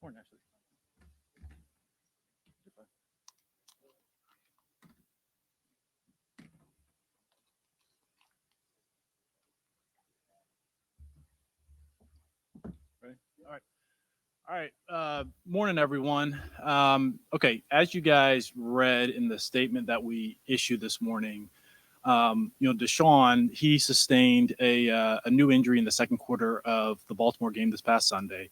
recording, actually. Ready? All right. Morning, everyone. Okay, as you guys read in the statement that we issued this morning, Deshaun, he sustained a new injury in the second quarter of the Baltimore game this past Sunday.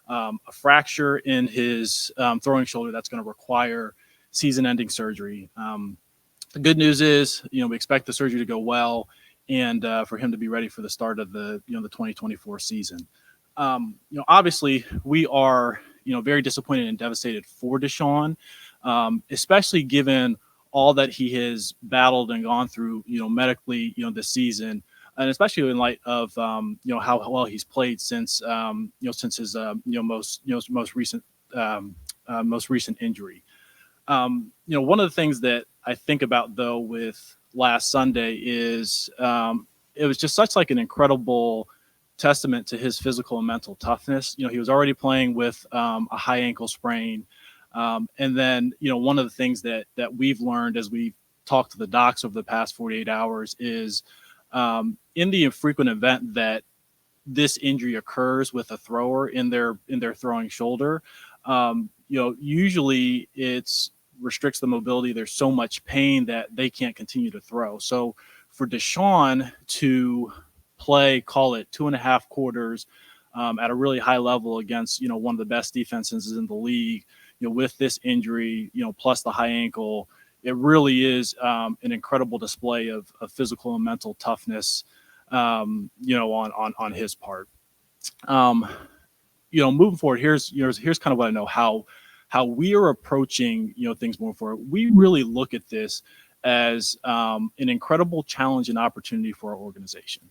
A fracture in his throwing shoulder that's going to require season-ending surgery. The good news is, we expect the surgery to go well and for him to be ready for the start of the 2024 season. Obviously, we are, very disappointed and devastated for Deshaun, especially given all that he has battled and gone through, medically, this season, and especially in light of, how well he's played since, since his, most recent injury. One of the things that I think about though with last Sunday is, it was just such like an incredible testament to his physical and mental toughness. He was already playing with a high ankle sprain. And then, one of the things that we've learned as we've talked to the docs over the past 48 hours is in the infrequent event that this injury occurs with a thrower in their throwing shoulder, usually it's restricts the mobility. There's so much pain that they can't continue to throw. So for Deshaun to play, call it 2.5 quarters at a really high level against, one of the best defenses in the league, with this injury, plus the high ankle, it really is an incredible display of physical and mental toughness, on his part. Moving forward, here's kind of what I know how we are approaching, things moving forward. We really look at this as an incredible challenge and opportunity for our organization.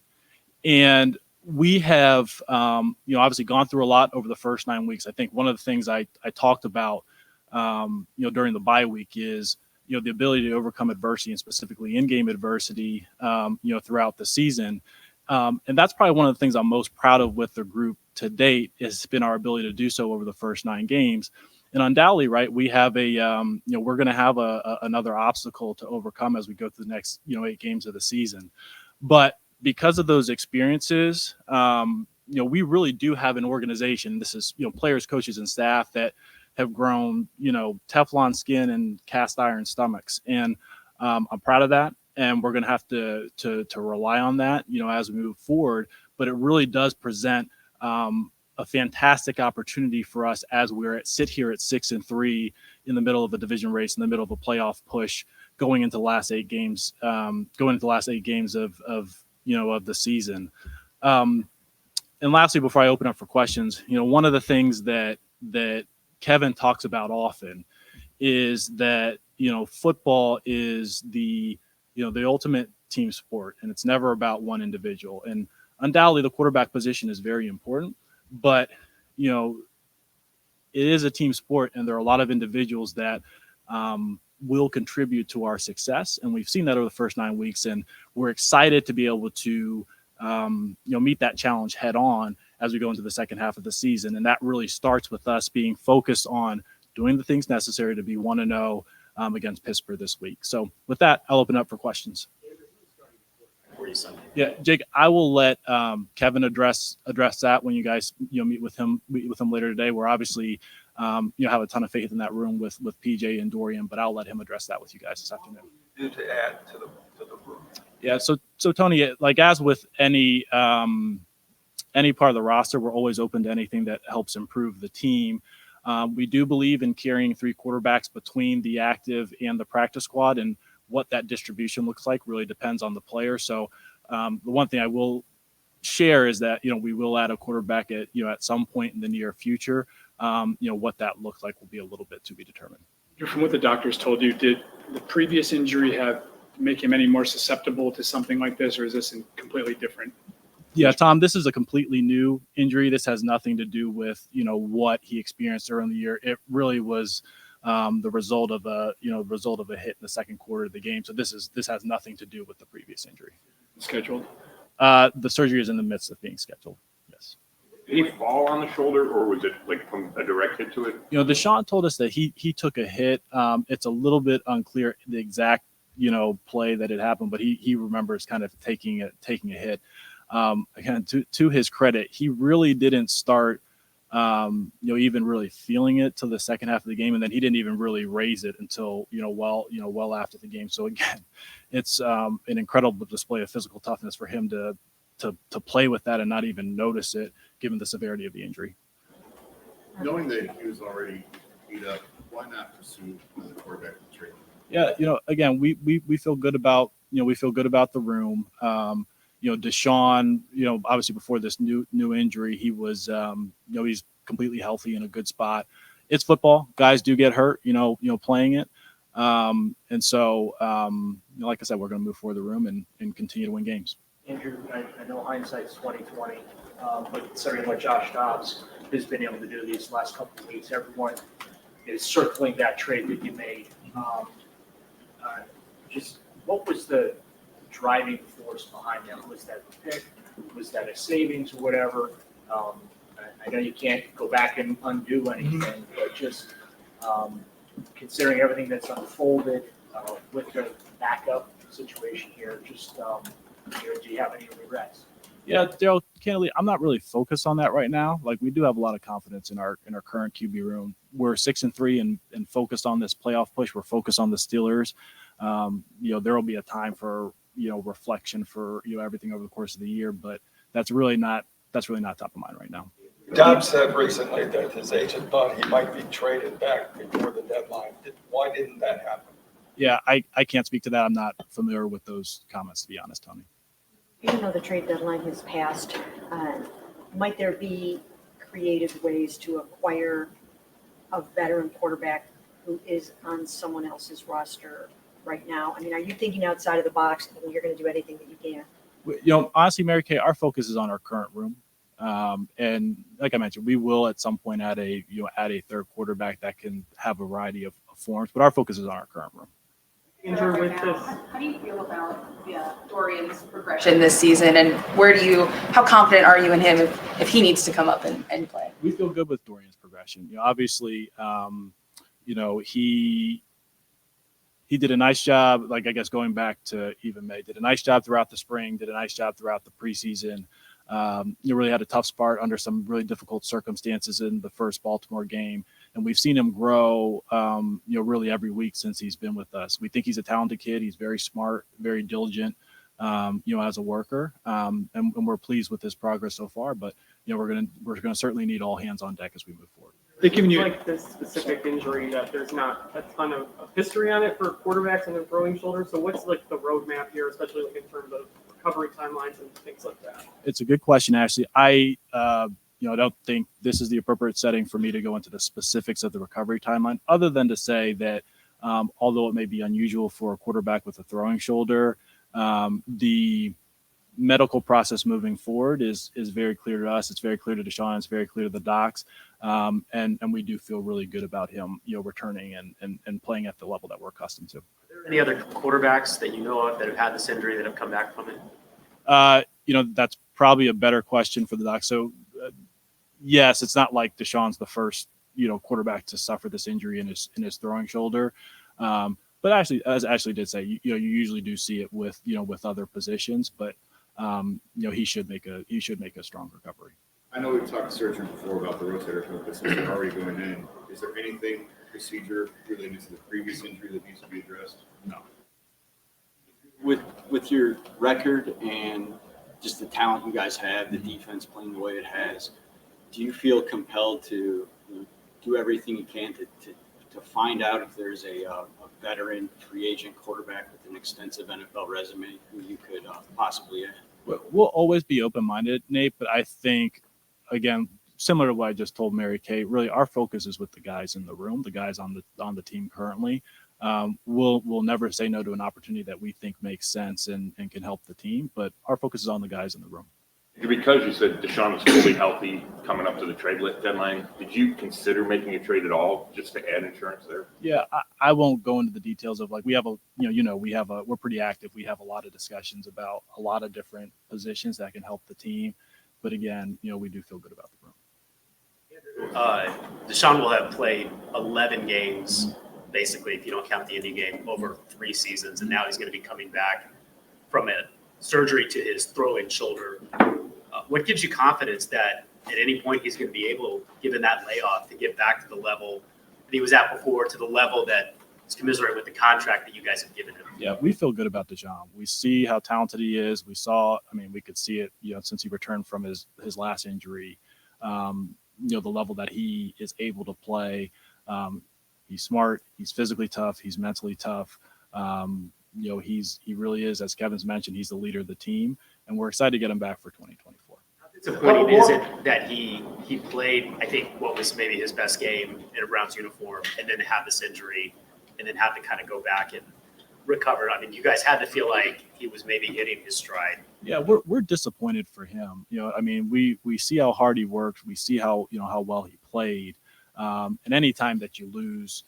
And we have, obviously gone through a lot over the first 9 weeks. I think one of the things I talked about, during the bye week is, the ability to overcome adversity and specifically in-game adversity, throughout the season. And that's probably one of the things I'm most proud of with the group to date has been our ability to do so over the first 9 games. And undoubtedly, right, we have we're going to have another obstacle to overcome as we go through the next, 8 games of the season. But because of those experiences, we really do have an organization. This is, players, coaches, and staff that have grown, Teflon skin and cast iron stomachs. And I'm proud of that. And we're going to have to rely on that, as we move forward. But it really does present a fantastic opportunity for us as sit here at 6-3 in the middle of a division race, in the middle of a playoff push, going into the last 8 games, of the season. And lastly, before I open up for questions, one of the things that Kevin talks about often is that, football is the ultimate team sport, and it's never about one individual. And undoubtedly the quarterback position is very important, but, it is a team sport, and there are a lot of individuals that, will contribute to our success. And we've seen that over the first 9 weeks, and we're excited to be able to, meet that challenge head on as we go into the second half of the season. And that really starts with us being focused on doing the things necessary to be 1-0 against Pittsburgh this week. So with that, I'll open up for questions. Yeah, Jake, I will let Kevin address that when you guys meet with him later today. We're obviously have a ton of faith in that room with PJ and Dorian, but I'll let him address that with you guys this afternoon. Do to add to the room. Yeah, so Tony, like as with any part of the roster, we're always open to anything that helps improve the team. We do believe in carrying 3 quarterbacks between the active and the practice squad, and what that distribution looks like really depends on the player. So the one thing I will share is that, we will add a quarterback at some point in the near future. What that looks like will be a little bit to be determined. From what the doctors told you, did the previous injury make him any more susceptible to something like this, or is this completely different? Yeah, Tom, this is a completely new injury. This has nothing to do with, what he experienced earlier in the year. It really was the result of a hit in the second quarter of the game. So this has nothing to do with the previous injury. Scheduled? The surgery is in the midst of being scheduled. Yes. Did he fall on the shoulder, or was it like from a direct hit to it? Deshaun told us that he took a hit. It's a little bit unclear the exact play that had happened, but he remembers kind of taking a hit. Again, to his credit, he really didn't start even really feeling it till the second half of the game, and then he didn't even really raise it until well after the game. So again, it's an incredible display of physical toughness for him to play with that and not even notice it, given the severity of the injury. Knowing that he was already beat up, why not pursue the quarterback trade? Yeah, again, we feel good about the room. Deshaun, obviously before this new injury, he was he's completely healthy in a good spot. It's football. Guys do get hurt, playing it. And so like I said, we're going to move forward the room and continue to win games. Andrew, I know hindsight's 20/20, but considering what Josh Dobbs has been able to do these last couple of weeks, everyone is circling that trade that you made. Just what was the driving force behind that? Was that the pick? Was that a savings or whatever? I know you can't go back and undo anything, but just considering everything that's unfolded with the backup situation here, just do you have any regrets? Yeah, Daryl, candidly, I'm not really focused on that right now. Like, we do have a lot of confidence in our current QB room. We're 6-3 and focused on this playoff push. We're focused on the Steelers. There will be a time for reflection for everything over the course of the year, but that's really not top of mind right now. Dobbs said recently that his agent thought he might be traded back before the deadline. Why didn't that happen? Yeah, I can't speak to that. I'm not familiar with those comments, to be honest, Tony. Even though the trade deadline has passed, might there be creative ways to acquire a veteran quarterback who is on someone else's roster right now? I mean, are you thinking outside of the box and you're going to do anything that you can? Honestly, Mary Kay, our focus is on our current room. And like I mentioned, we will at some point add a third quarterback that can have a variety of forms, but our focus is on our current room. Andrew, with this, how do you feel about Dorian's progression this season, and how confident are you in him if he needs to come up and play? We feel good with Dorian's progression. Obviously, he did a nice job. Like, I guess going back to even May, did a nice job throughout the spring, did a nice job throughout the preseason. Really had a tough start under some really difficult circumstances in the first Baltimore game. And we've seen him grow, really every week since he's been with us. We think he's a talented kid. He's very smart, very diligent, as a worker. And we're pleased with his progress so far. But, we're going to certainly need all hands on deck as we move forward. They've given you like this specific injury that there's not a ton of history on it for quarterbacks and their throwing shoulder. So what's like the roadmap here, especially like in terms of recovery timelines and things like that? It's a good question, Ashley. I don't think this is the appropriate setting for me to go into the specifics of the recovery timeline, other than to say that although it may be unusual for a quarterback with a throwing shoulder, the medical process moving forward is very clear to us. It's very clear to Deshaun. It's very clear to the docs. And we do feel really good about him, returning and playing at the level that we're accustomed to. Are there any other quarterbacks that you know of that have had this injury that have come back from it? That's probably a better question for the docs. So, yes, it's not like Deshaun's the first, quarterback to suffer this injury in his throwing shoulder. But actually, as Ashley did say, you usually do see it with other positions, but he should make a strong recovery. I know we've talked to surgeon before about the rotator cuff, but since they're already going in, is there anything procedure related to the previous injury that needs to be addressed? No. With your record and just the talent you guys have, the defense playing the way it has, do you feel compelled to do everything you can to find out if there's a veteran free agent quarterback with an extensive NFL resume who you could possibly add? We'll always be open-minded, Nate, but I think, again, similar to what I just told Mary Kay, really our focus is with the guys in the room, the guys on the team currently. We'll never say no to an opportunity that we think makes sense and can help the team, but our focus is on the guys in the room. Because you said Deshaun was fully healthy coming up to the trade deadline, did you consider making a trade at all just to add insurance there? Yeah, I won't go into the details of, like, we have we're pretty active. We have a lot of discussions about a lot of different positions that can help the team. But again, we do feel good about the room. Deshaun will have played 11 games, basically, if you don't count the Indy game, over 3 seasons, and now he's going to be coming back from a surgery to his throwing shoulder. What gives you confidence that at any point he's going to be able, given that layoff, to get back to the level that he was at before, to the level that is commensurate with the contract that you guys have given him? Yeah, we feel good about Deshaun. We see how talented he is. We could see it, since he returned from his last injury, the level that he is able to play. He's smart. He's physically tough. He's mentally tough. He really is, as Kevin's mentioned, he's the leader of the team, and we're excited to get him back for 2024. How disappointing is it that he played, I think, what was maybe his best game in a Browns uniform, and then have this injury, and then have to kind of go back and recover? I mean, you guys had to feel like he was maybe hitting his stride. Yeah, we're disappointed for him. We see how hard he worked. We see how well he played. And any time that you lose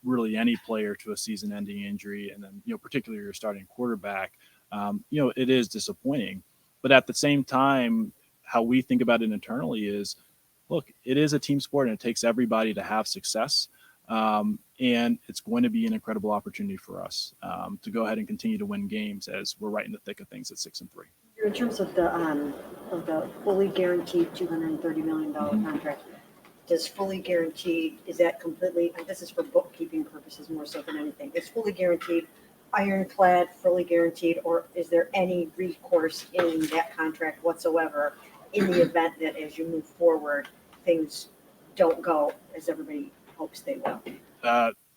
really any player to a season-ending injury, and then particularly your starting quarterback, it is disappointing. But at the same time, how we think about it internally is, look, it is a team sport, and it takes everybody to have success. And it's going to be an incredible opportunity for us to go ahead and continue to win games as we're right in the thick of things at 6-3. In terms of the fully guaranteed $230 million contract, does fully guaranteed, is that completely, and this is for bookkeeping purposes more so than anything, is fully guaranteed ironclad, fully guaranteed, or is there any recourse in that contract whatsoever in the event that as you move forward, things don't go as everybody hopes they will?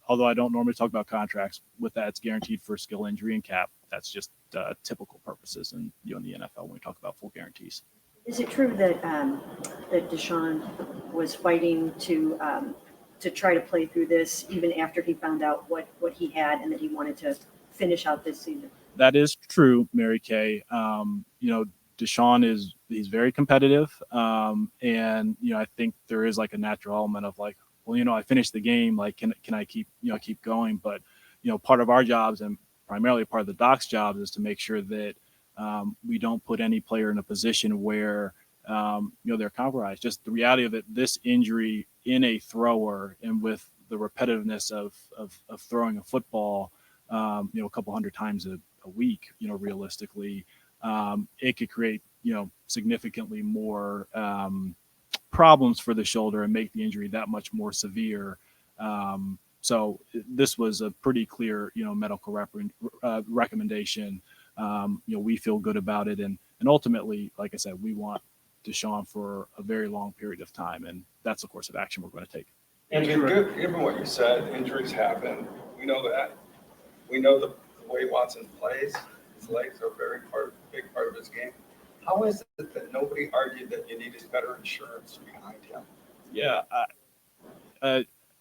Although I don't normally talk about contracts, with that, it's guaranteed for skill, injury, and cap. That's just typical purposes in the NFL when we talk about full guarantees. Is it true that that Deshaun was fighting to try to play through this even after he found out what he had, and that he wanted to finish out this season? That is true, Mary Kay. Deshaun he's very competitive, and I think there is like a natural element of like, well, I finished the game, like can I keep going? But part of our jobs, and primarily part of the doc's jobs, is to make sure that we don't put any player in a position where they're compromised. Just the reality of it, this injury in a thrower, and with the repetitiveness of throwing a football, a couple hundred times a week, realistically, it could create significantly more problems for the shoulder and make the injury that much more severe. So this was a pretty clear medical recommendation. We feel good about it, and ultimately, like I said, we want Deshaun for a very long period of time, and that's the course of action we're going to take. And given what you said, injuries happen. We know that. We know the way Watson plays. His legs are a big part of his game. How is it that nobody argued that you needed better insurance behind him? Yeah.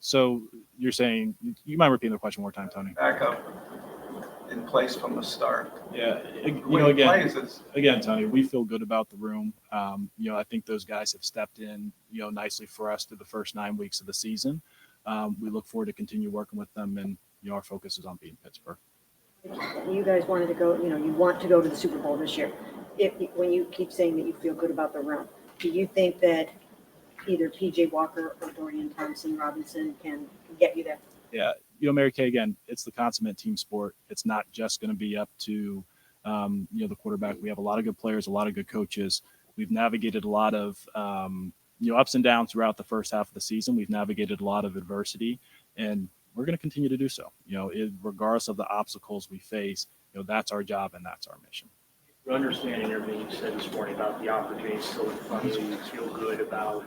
So you're saying, you mind repeating the question one more time, Tony? Back up in place from the start. Yeah. Again, Tony, we feel good about the room. I think those guys have stepped in, nicely for us through the first 9 weeks of the season. We look forward to continue working with them, and our focus is on beating Pittsburgh. You guys wanted to go, you want to go to the Super Bowl this year. When you keep saying that you feel good about the room, do you think that either PJ Walker or Dorian Thompson-Robinson can get you there? Yeah. Mary Kay, again, it's the consummate team sport. It's not just going to be up to, the quarterback. We have a lot of good players, a lot of good coaches. We've navigated a lot of, ups and downs throughout the first half of the season. We've navigated a lot of adversity, and we're going to continue to do so. Regardless of the obstacles we face, that's our job and that's our mission. Your understanding everything you said this morning about the opportunities still in front of you, you feel good about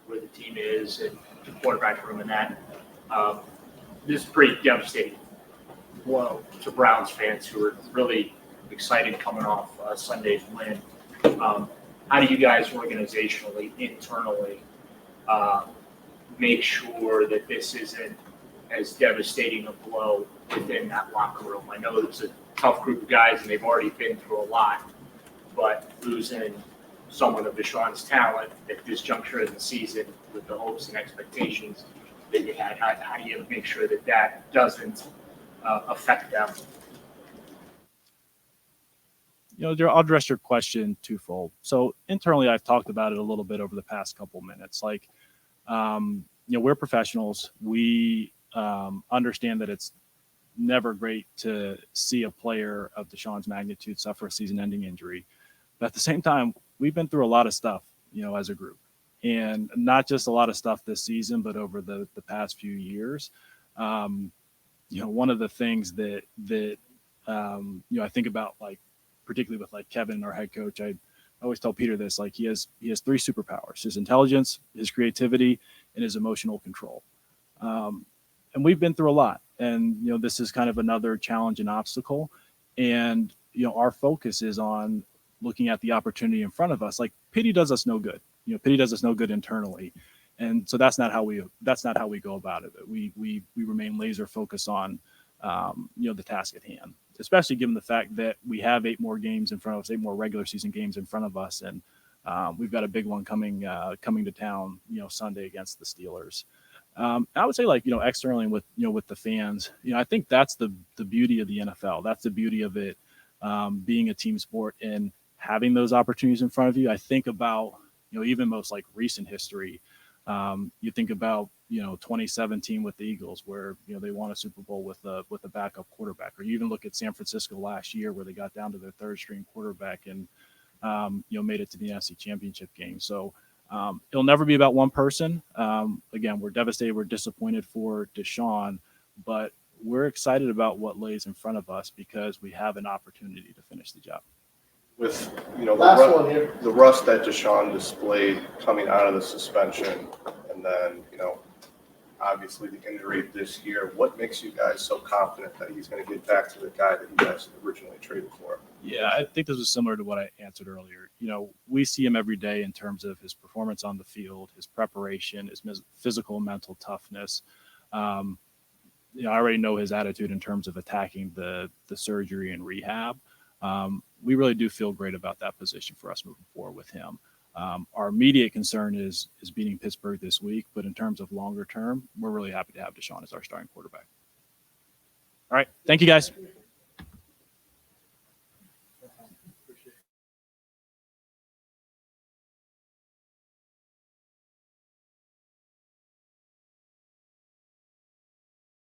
where the team is and the quarterback room and that. This is pretty devastating blow to Browns fans who are really excited coming off Sunday's win. How do you guys organizationally, internally, make sure that this isn't as devastating a blow within that locker room? I know it's a tough group of guys and they've already been through a lot, but losing someone of Deshaun's talent at this juncture of the season with the hopes and expectations that you had, how do you make sure that doesn't affect them? I'll address your question twofold. So internally, I've talked about it a little bit over the past couple minutes. Like, we're professionals. We understand that it's never great to see a player of Deshaun's magnitude suffer a season-ending injury. But at the same time, we've been through a lot of stuff, as a group. And not just a lot of stuff this season, but over the past few years. One of the things that I think about, like, particularly with like Kevin, our head coach, I always tell Peter this, like, he has 3 superpowers: his intelligence, his creativity, and his emotional control. And we've been through a lot. And, this is kind of another challenge and obstacle. And, our focus is on looking at the opportunity in front of us. Like, pity does us no good. Pity does us no good internally. And so that's not how we go about it. We remain laser focused on, the task at hand, especially given the fact that we have 8 more games in front of us, 8 more regular season games in front of us. And we've got a big one coming to town, Sunday against the Steelers. I would say, like, externally with the fans, I think that's the beauty of the NFL. That's the beauty of it, being a team sport and having those opportunities in front of you. I think about, even most like recent history. You think about, 2017 with the Eagles, where, they won a Super Bowl with a backup quarterback, or you even look at San Francisco last year, where they got down to their 3rd string quarterback and, made it to the NFC Championship game. So it'll never be about one person. Again, we're devastated. We're disappointed for Deshaun, but we're excited about what lays in front of us because we have an opportunity to finish the job. With, the rust that Deshaun displayed coming out of the suspension, and then, obviously the injury this year, what makes you guys so confident that he's going to get back to the guy that you guys originally traded for? Yeah, I think this was similar to what I answered earlier. We see him every day in terms of his performance on the field, his preparation, his physical and mental toughness. I already know his attitude in terms of attacking the surgery and rehab. We really do feel great about that position for us moving forward with him. Our immediate concern is beating Pittsburgh this week, but in terms of longer term, we're really happy to have Deshaun as our starting quarterback. All right. Thank you, guys.